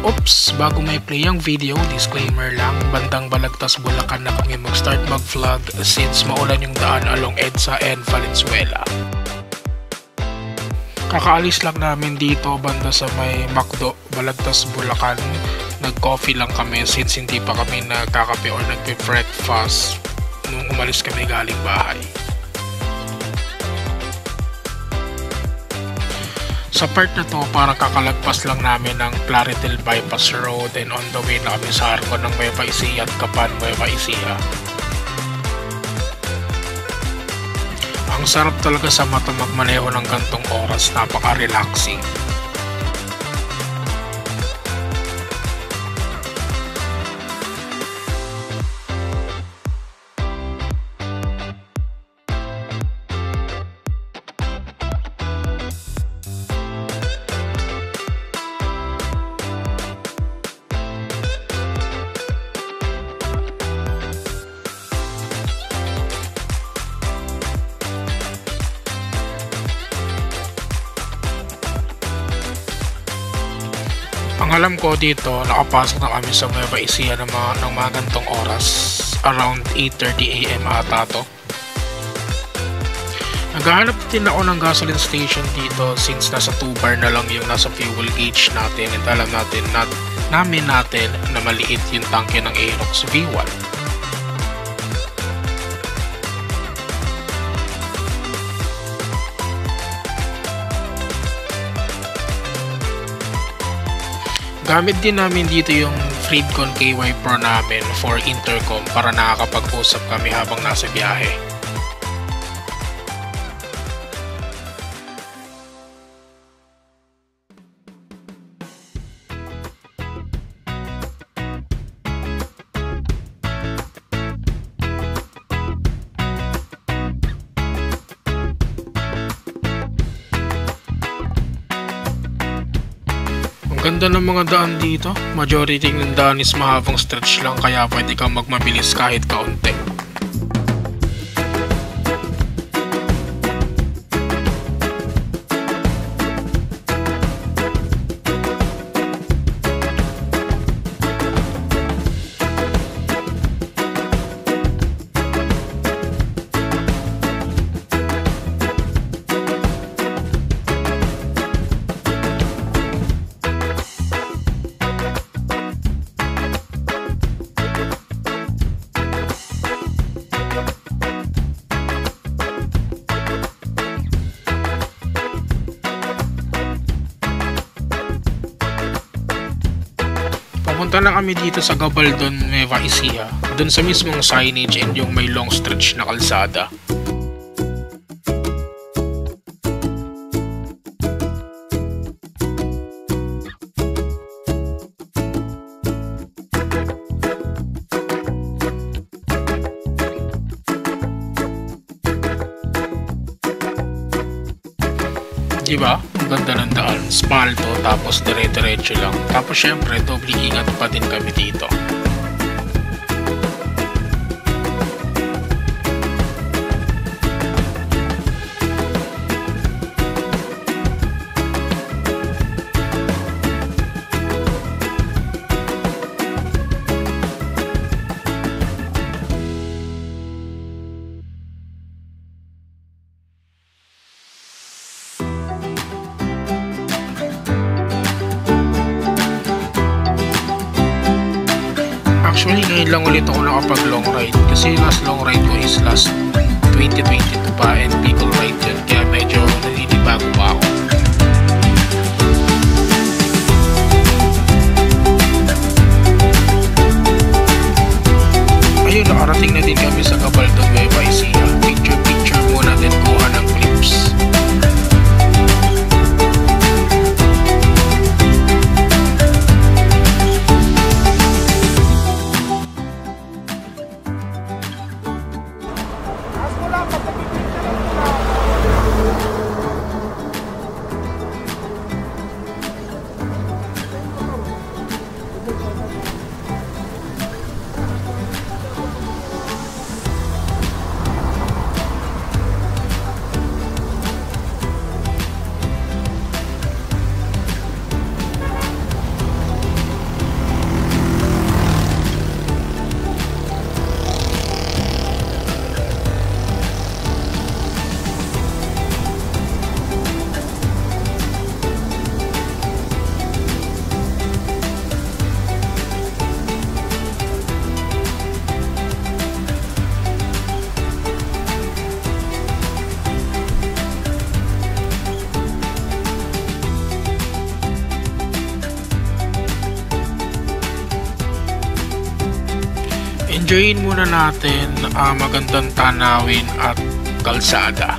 Oops! Bago may play ang video, disclaimer lang, bandang Balagtas, Bulacan na kami mag-start mag-vlog since maulan yung daan along EDSA and Valenzuela. Kakaalis lang namin dito banda sa may McDo, Balagtas, Bulacan. Nag-coffee lang kami since hindi pa kami nagkakape or nagpe-breakfast nung umalis kami galing bahay. Sa part na to, parang kakalagpas lang namin ng Claritel Bypass Road and on the way na kami sa arko ng Nueva Ecija at Capan, Nueva Ecija. Ang sarap talaga sa mata magmaneho ng gantong oras, napaka-relaxing. Ang alam ko dito, nakapasok na kami sa Nueva Ecija ng mga gantong oras. Around 8:30 AM ata to. Naghahanap din ako ng gasoline station dito since nasa 2 bar na lang yung nasa fuel gauge natin at alam namin na maliit yung tangke ng Aerox V1. Gamit din namin dito yung Freedcon KY Pro namin for intercom para nakakapag-usap kami habang nasa biyahe. Ganda ng mga daan dito. Majority ng daan is mahabang stretch lang kaya pwede kang magmabilis kahit kaunti. Pumunta na kami dito sa Gabaldon, Nueva Ecija, dun sa mismong signage and yung may long stretch na kalsada. Diba? Ang ganda ng daan, spalto, tapos dire-diretso lang. Tapos syempre, doble ingat pa din kami dito. Actually, ngayon lang ulit ako nakapag long ride kasi last long ride ko is last 2022 pa and Bicol ride yun kaya medyo naninibago pa ako. Ayun, nakarating na din kami sa Gabaldon, Nueva Ecija. Picture muna din kuha ng clips. Enjoyin muna natin ang magandang tanawin at kalsada.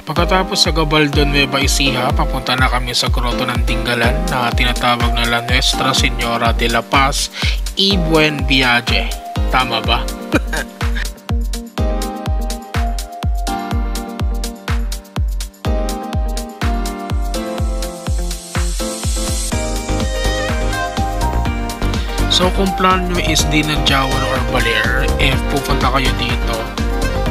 Pagkatapos sa Gabaldon, Nueva Ecija, papunta na kami sa Grotto ng Dingalan na tinatawag na La Nuestra Señora de la Paz y Buen Viaje. Tama ba? So kung plan nyo is di ng Jawan or Baler, pupunta kayo dito,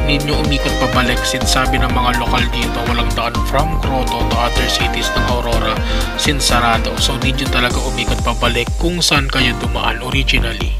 need nyo umikot pabalik since sabi ng mga lokal dito walang daan from Grotto to other cities ng Aurora since sarado. So need nyo talaga umikot pabalik kung saan kayo dumaan originally.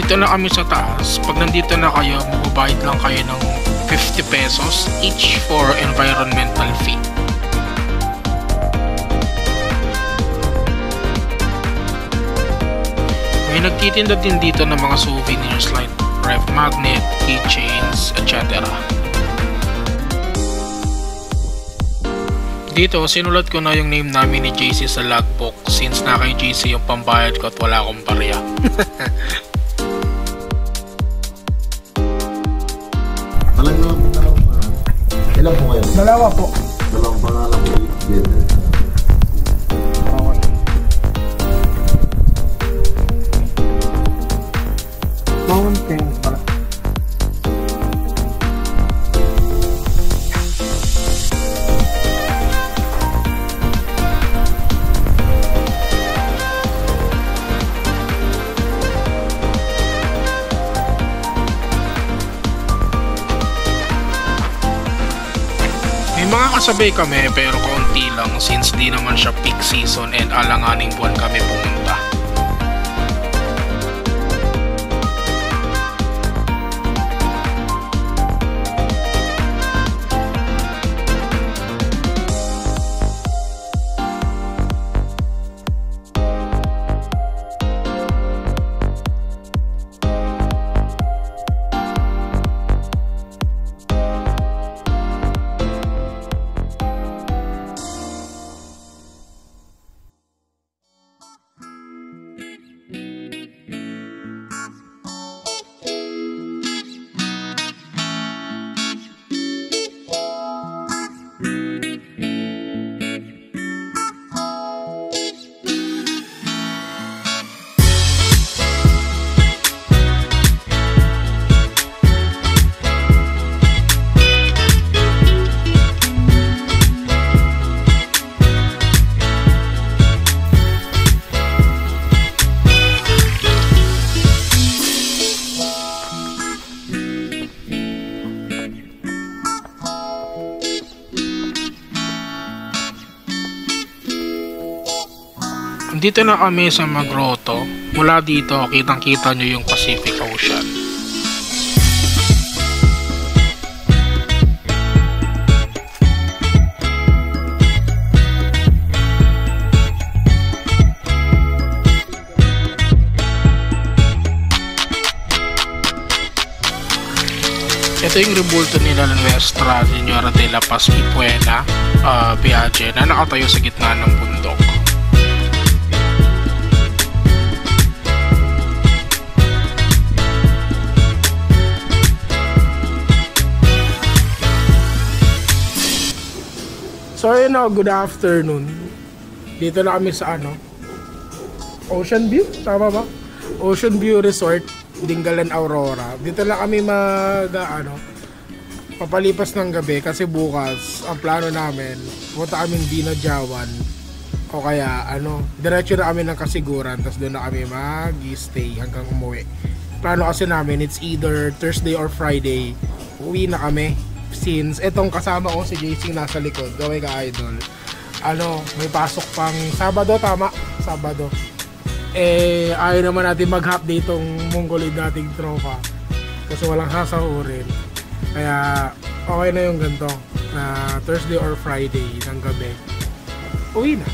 Dito na kami sa taas. Pag nandito na kayo, magbabayad lang kayo ng 50 pesos each for environmental fee. May nagtitinda din dito ng mga souvenirs like ref magnet, keychains, etc. Dito, sinulat ko na yung name namin ni JC sa logbook since na kay JC yung pambayad ko at wala akong barya. Ilan po kayo? Dalawa po. Dalawang pangalan po. Okay. Mountain pala. May mga kasabay kami pero kaunti lang since di naman siya peak season and alanganing buwan kami pumunta. Dito na kami sa Grotto. Mula dito, kitang-kita nyo yung Pacific Ocean. Ito yung rebulto nila La Nuestra Señora de la Paz y Buen Viaje na nakatayo sa gitna ng bundok. So good afternoon. Dito na kami sa ano? Ocean View? Tama ba? Ocean View Resort, Dingalan, Aurora. Dito na kami papalipas ng gabi kasi bukas ang plano namin punta kami Dinajawan o kaya diretso na kami ng Kasiguran tapos doon na kami mag-stay hanggang umuwi. Plano kasi namin it's either Thursday or Friday uwi na kami since etong kasama ko si JC nasa likod gawin ka idol may pasok pang Sabado, tama? Sabado ayaw naman natin mag-hop ditong Mongolid nating tropa kasi walang sasahurin. Kaya okay na yung ganito na Thursday or Friday ng gabi uwi na.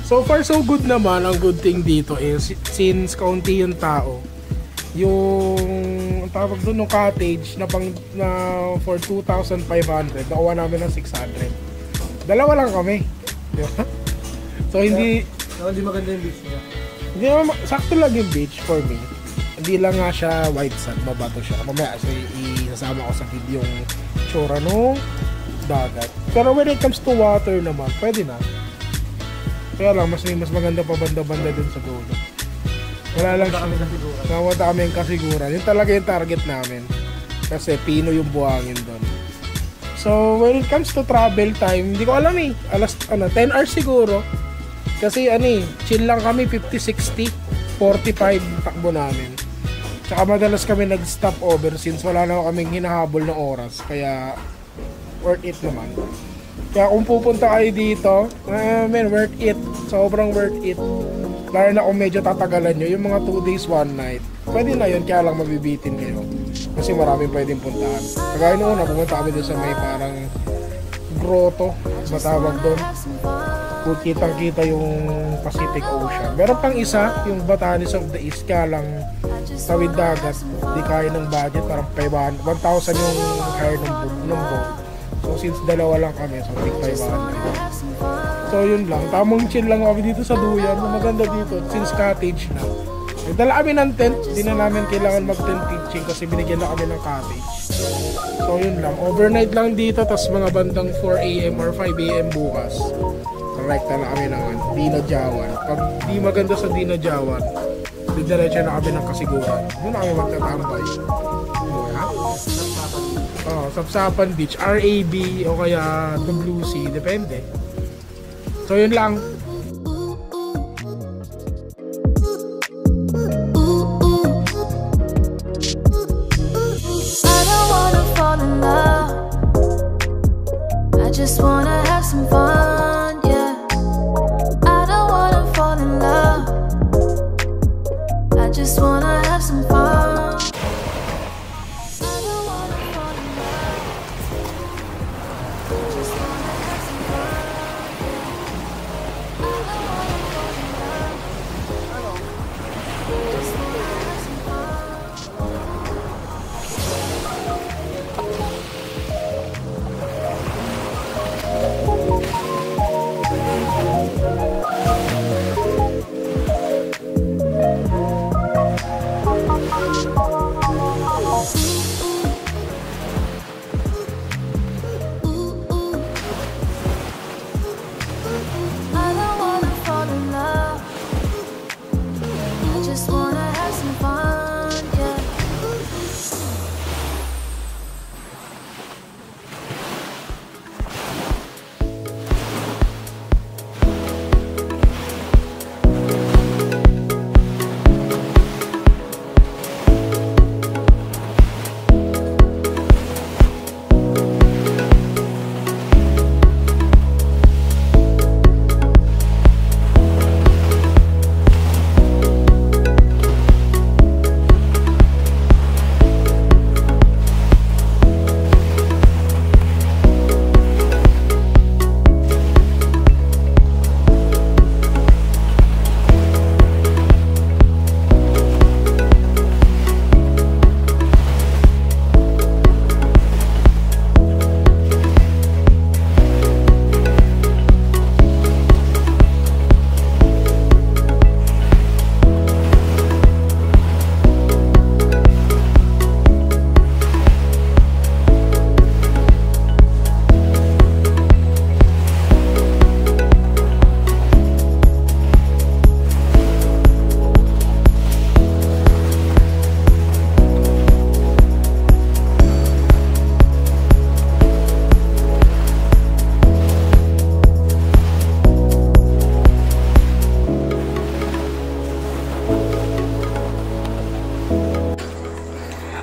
So far so good naman. Ang good thing dito is since kaunti yung tao, yung tawag doon ng cottage na for 2,500 nakuha namin ng 600. Dalawa lang kami, di ba? So hindi maganda yung beach niya. Hindi naman, sakto lang yung beach for me. Hindi lang nga siya white sand, mabato siya. Mamaya isasama ko sa video yung tsura nung dagat. Pero when it comes to water naman, pwede na. Kaya lang, mas maganda pa banda-banda dun sa dulo. Wala lang siya. Napunta kami yung Kasiguran. Yun talaga yung target namin. Kasi Pino yung buhangin dun. So, when it comes to travel time, hindi ko alam 10 hours siguro. Kasi chill lang kami, 50, 60, 45 takbo namin. Tsaka madalas kami nag-stop over since wala na kaming hinahabol na oras. Kaya worth it naman. Kaya kung pupunta kayo dito, worth it. Sobrang worth it. Lalo na kung medyo tatagalan nyo, yung mga 2 days, 1 night. Pwede na yun, kaya lang mabibitin kayo. Kasi maraming pwedeng puntahan. Kagaya noon, pumunta kami doon sa may parang grotto, matawag doon. Kung kitang-kita yung Pacific Ocean. Meron pang isa, yung Batanes of the East, kaya lang tawid dagat, di kaya ng budget, parang 1,000 yung hire ng boat. So since dalawa lang kami, so 500. So yun lang, tamang chill lang kami dito sa Duyan. Maganda dito, since cottage na. Nagdala kami ng tent, di na namin kailangan mag-tent pitching kasi binigyan na kami ng cottage. So yun lang, overnight lang dito, tas mga bandang 4 AM or 5 AM bukas. Rekta na kami ng Dinajawan. Pag di maganda sa Dinajawan, diretso na kami ng Kasiguran. Doon na kami magtatambay. Sapsapan Beach, RAB o kaya the Blue Sea, depende. So yun lang. I don't wanna fall in love. I just wanna have some fun, yeah. I don't wanna fall in love. I just wanna have some fun.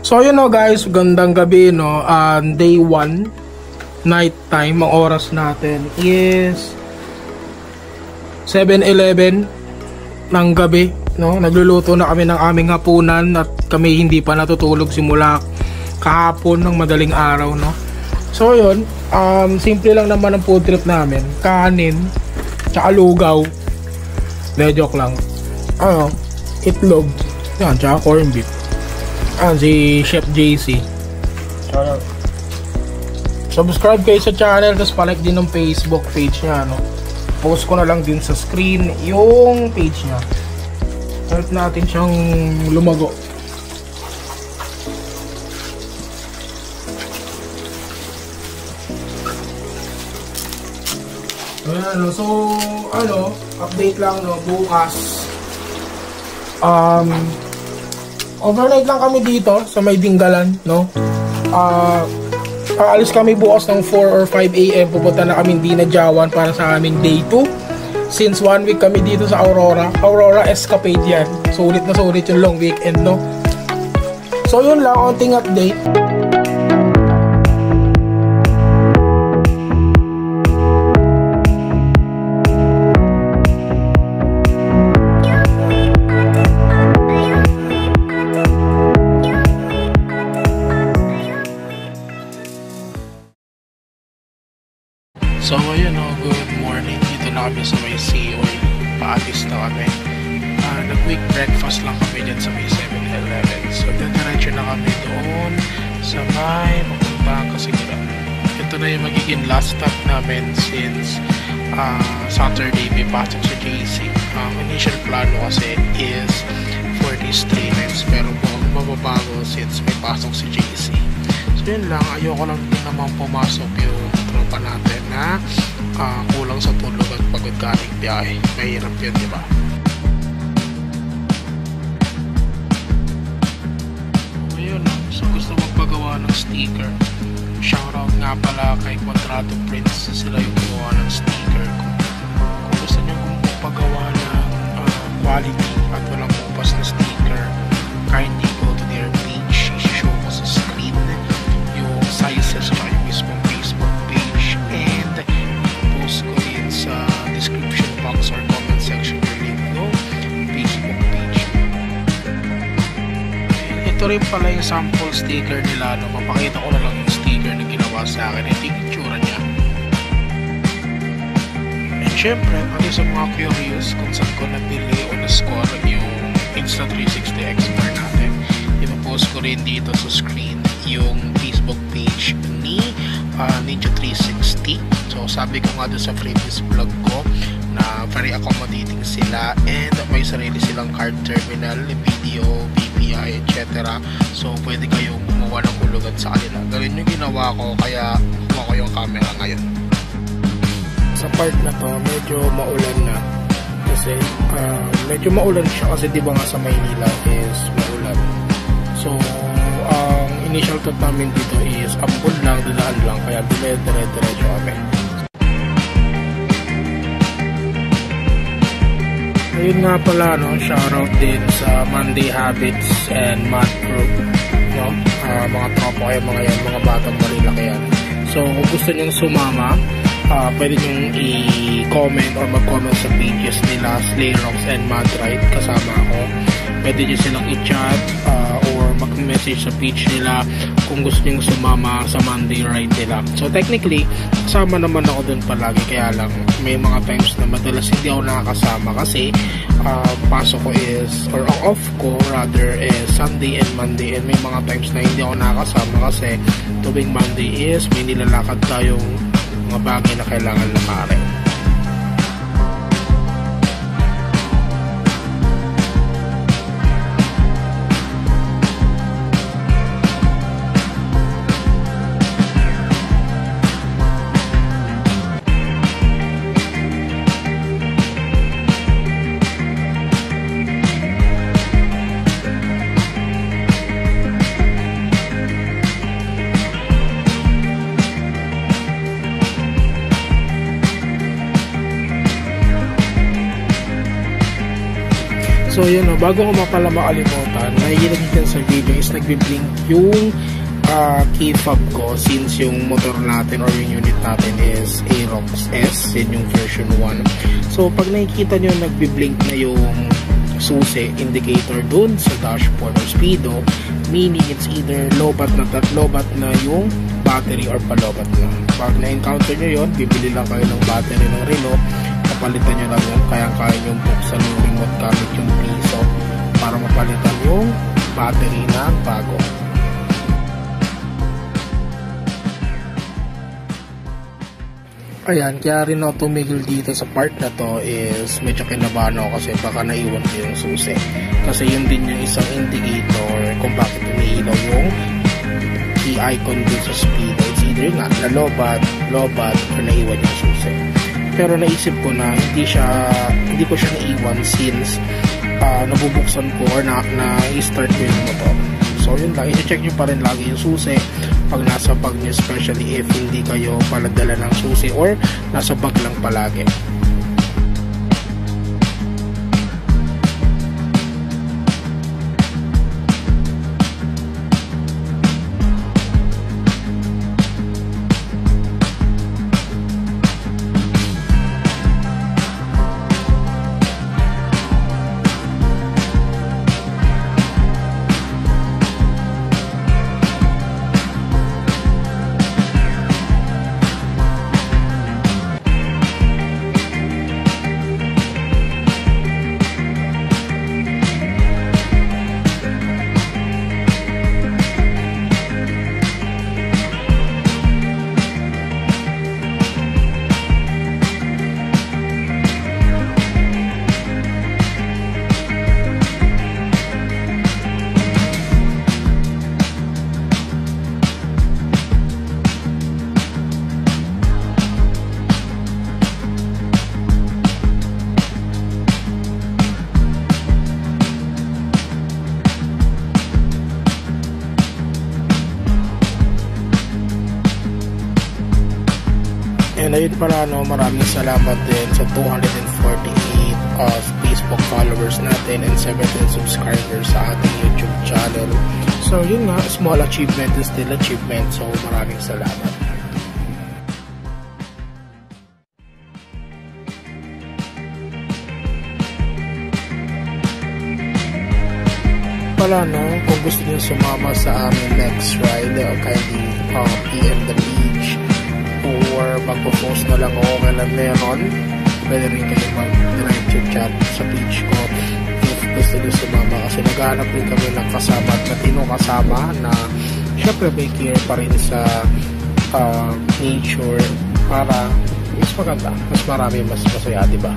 So yun no guys, gandang gabi no. Day 1, night time. Ang oras natin is 7:11 ng gabi no. Nagluluto na kami ng aming hapunan at kami hindi pa natutulog simula kahapon ng madaling araw no. So yun, simple lang naman ang food trip namin. Kanin, tsaka lugaw. Joke lang. Itlog. Yan, tsaka corned beef. Si Chef JC. Shoutout. Subscribe kayo sa channel, tapos palike din ng Facebook page niya, no? Post ko na lang din sa screen yung page niya. Help natin siyang lumago. Ayan, so, update lang, no? Bukas. Overnight lang kami dito sa May Dinggalan, no? Aalis kami bukas ng 4 or 5 AM. Pupunta na kami Dinajawan para sa aming day 2. Since 1 week kami dito sa Aurora Escapade yan. Sulit na sulit yung long weekend, no? So yun lang, konting update. So ayun o, good morning. Dito na kami sa may Seaoy. Paalis na kami. Nag-quick breakfast lang kami dyan sa may 7-Eleven. So diretso na kami doon sa may mapuntahan kasi ito na yung magiging last stop namin since Saturday may pasok sa JC. Initial plano kasi is for these 3 nights pero mababago since may pasok si JC. So yun lang, ayoko lang din naman pumasok yung tropa natin na kulang sa tulog at pagod galing biyahe. Mahirap yun, diba? Ayun, so gusto magpagawa ng sticker. Shoutout nga pala kay Quadrado Prince, sila yung gumawa ng sticker ko. Kung gusto nyo kung pagawa ng quality at walang pupas na sticker, kindly go to their page. I-show ko sa screen yung sizes at yung mismong Facebook page, and post ko din sa description box or comment section yung link ng Facebook page. Ito rin pala yung sample sticker nila, no? Mapakita ko na lang yung sticker na ginawa sa akin. Ito yung itsura niya. And syempre, pati sa mga curious kung saan ko nabili o na-score yung Insta360 XR natin, ipapost ko rin dito sa screen yung Facebook page ni Ninja360. So sabi ko nga doon sa previous vlog ko na very accommodating sila and may sarili silang card terminal, video, BPI, etc. So pwede kayong gumawa ng hulugan sa kanila. Ganun yung ginawa ko, kaya kuha ko yung camera ngayon. Sa part na to medyo maulan na kasi medyo maulan siya kasi di ba nga sa Maynila is maulan. So initial thought namin dito is ampun lang, dadaan lang, kaya dire-diretso kami. Ayun nga pala, no, shoutout din sa Monday Habits and Math Group, no? Mga tropa kayo, mga yan, mga batang marilaki yan. So kung gusto nyong sumama, pwede nyong i-comment or mag-comment sa pages nila, Slayrocks and Madride, kasama ako. Pwede nyo silang i-chat or mag-message sa page nila kung gusto nyo sumama sa Monday ride nila. So technically, kasama naman ako dun palagi, kaya lang may mga times na madalas hindi ako nakakasama kasi pasok ko is, or off ko rather, is Sunday and Monday, and may mga times na hindi ako nakakasama kasi tuwing Monday is may nilalakad tayong mga bagay na kailangan lakarin. So yun o, bago ko pala makalimutan, nahihilig dyan sa video is nagbiblink yung key fob ko since yung motor natin or yung unit natin is Aerox S, yun yung version 1. So pag nakikita nyo nagbiblink na yung susi indicator dun sa dashboard or speedo, meaning it's either lobat na yung battery or palobat na. Pag na-encounter nyo yun, bibili lang kayo ng battery ng Renault, kapalitan nyo lang yun, kaya yung buksan yung remote gamit yung piso para mapalitan yung battery na bago. Ayan, kaya rin ako tumigil dito sa part na to is medyo kinabahan ako kasi baka naiwan ko yung susi. Kasi yun din yung isang indicator kung bakit umiilaw yung key icon dun sa speedo. It's either nga nalobat, or naiwan yung susi. Pero naisip ko na hindi ko siya naiwan since nabubuksan ko or na-start ko yung motor. So yun lang, i-check nyo pa rin lagi yung susi pag nasa bag nyo, especially if hindi kayo paladala ng susi or nasa bag lang palagi. And ayun pala, no, maraming salamat din sa 248 Facebook followers natin and 17 subscribers sa ating YouTube channel. So yun nga, small achievement is still achievement. So maraming salamat. Pala, no, kung gusto niyo sumama sa aming next ride, kindly PM the page or magpo-post na lang ako kailan meron. Pwede rin kayo mag-direct chat sa page ko if gusto niyo sumama kasi naghahanap rin kami ng kasama at matino kasama na syempre may care pa rin sa nature para mas maganda, mas marami, mas masaya, diba?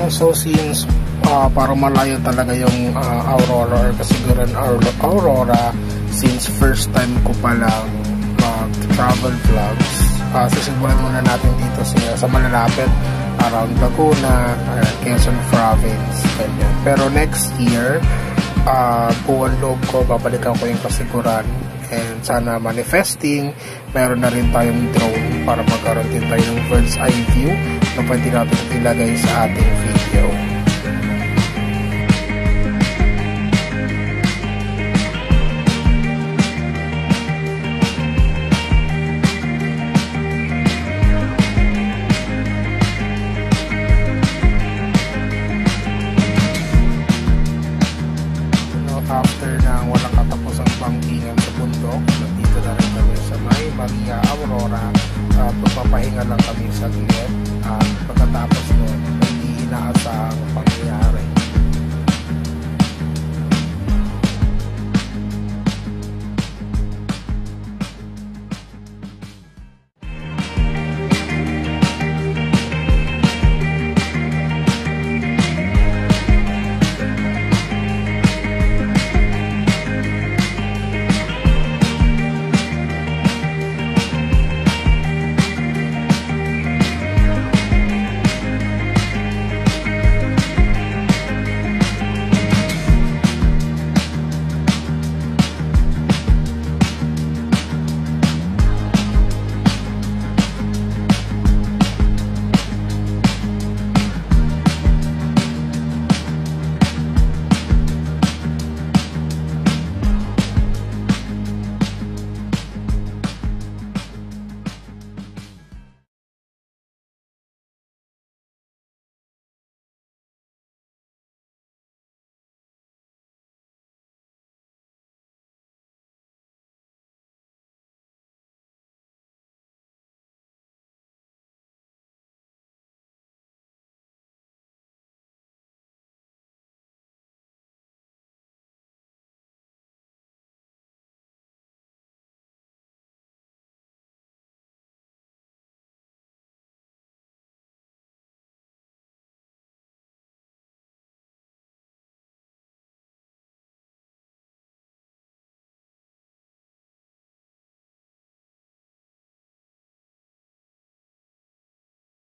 So since parang malayo talaga yung Aurora or kasiguran Aurora since first time ko palang mag-travel vlogs, sisimulan muna natin dito sa malalapit around Laguna, Quezon Province, ganyan. Pero next year, buwan loob ko, babalikan ko yung kasiguran and sana manifesting, meron na rin tayong drone para magkaroon din tayo ng bird's eye view na pwede natin ilagay sa ating video. pangkingan sa bundok. Nandito na rin kami sa may Maria Aurora. Magpapahinga lang kami saglit. At pagkatapos nun, hindi inaasahang